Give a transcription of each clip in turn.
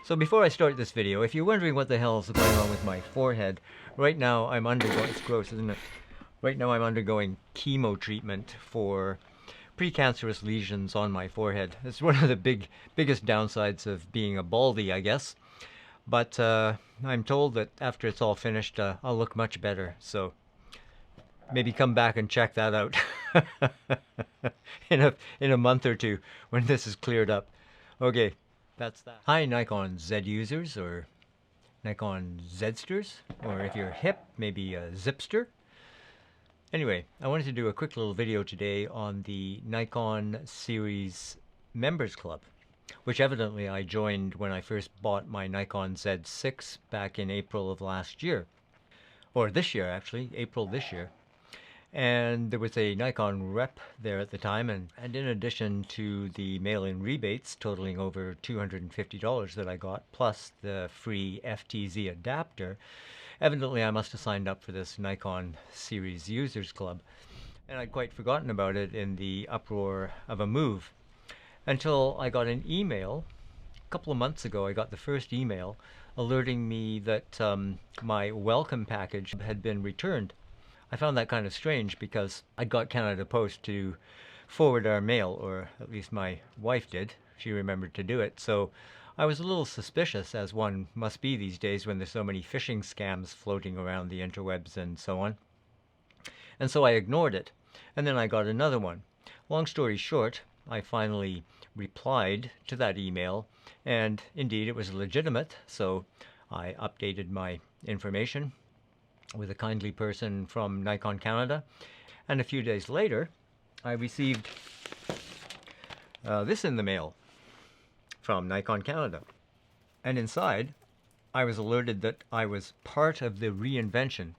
So before I start this video, if you're wondering what the hell is going on with my forehead, right now I'm undergoing, it's gross, isn't it? Right now I'm undergoing chemo treatment for precancerous lesions on my forehead. It's one of the biggest downsides of being a baldy, I guess. But I'm told that after it's all finished, I'll look much better. So maybe come back and check that out in a month or two when this is cleared up. Okay, that's that. Hi, Nikon Z users, or Nikon Zsters, or if you're hip, maybe a Zipster. Anyway, I wanted to do a quick little video today on the Nikon series members club, which evidently I joined when I first bought my Nikon Z6 back in April of last year. Or this year, actually, April this year. And there was a Nikon rep there at the time, and in addition to the mail-in rebates totaling over $250 that I got, plus the free FTZ adapter, evidently I must have signed up for this Nikon Series Users Club, and I'd quite forgotten about it in the uproar of a move, until I got an email. A couple of months ago I got the first email alerting me that my welcome package had been returned. I found that kind of strange because I got Canada Post to forward our mail, or at least my wife did. She remembered to do it. So I was a little suspicious, as one must be these days when there's so many phishing scams floating around the interwebs and so on. And so I ignored it. And then I got another one. Long story short, I finally replied to that email, and indeed it was legitimate, so I updated my information with a kindly person from Nikon Canada, and a few days later I received this in the mail from Nikon Canada, and inside I was alerted that I was part of the reinvention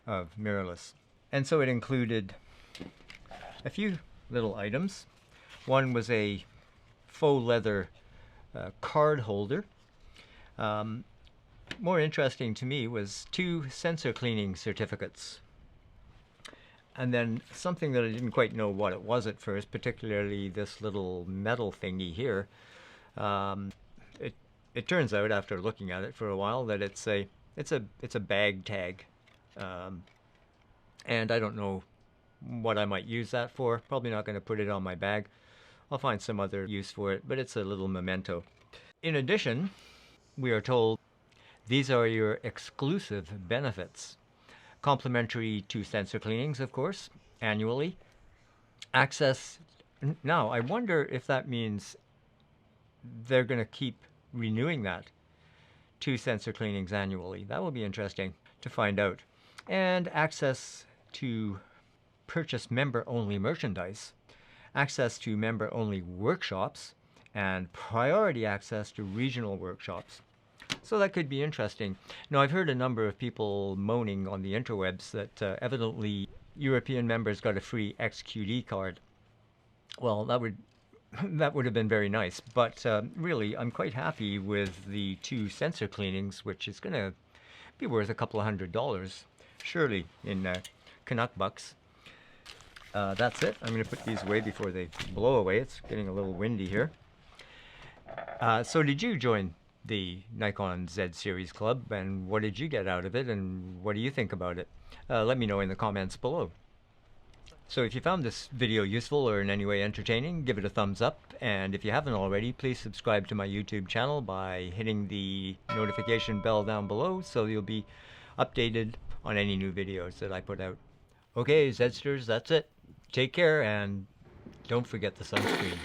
of mirrorless. And so it included a few little items. One was a faux leather card holder. More interesting to me was 2 sensor cleaning certificates. And then something that I didn't quite know what it was at first, particularly this little metal thingy here. It turns out, after looking at it for a while, that it's a bag tag. And I don't know what I might use that for. Probably not going to put it on my bag. I'll find some other use for it, but it's a little memento. In addition, we are told these are your exclusive benefits. Complimentary 2 sensor cleanings, of course, annually. Access. Now, I wonder if that means they're going to keep renewing that. 2 sensor cleanings annually. That will be interesting to find out. And access to purchase member-only merchandise. Access to member-only workshops. And priority access to regional workshops. So that could be interesting. Now, I've heard a number of people moaning on the interwebs that evidently European members got a free XQD card. Well, that would have been very nice, but really I'm quite happy with the 2 sensor cleanings, which is going to be worth a couple of $100, surely, in Canuck bucks. That's it. I'm going to put these away before they blow away. It's getting a little windy here. So did you join the Nikon Z Series Club, and what did you get out of it, and what do you think about it? Let me know in the comments below. So if you found this video useful or in any way entertaining, give it a thumbs up, and if you haven't already, please subscribe to my YouTube channel by hitting the notification bell down below so you'll be updated on any new videos that I put out. Okay, Zsters, that's it. Take care, and don't forget the sunscreen.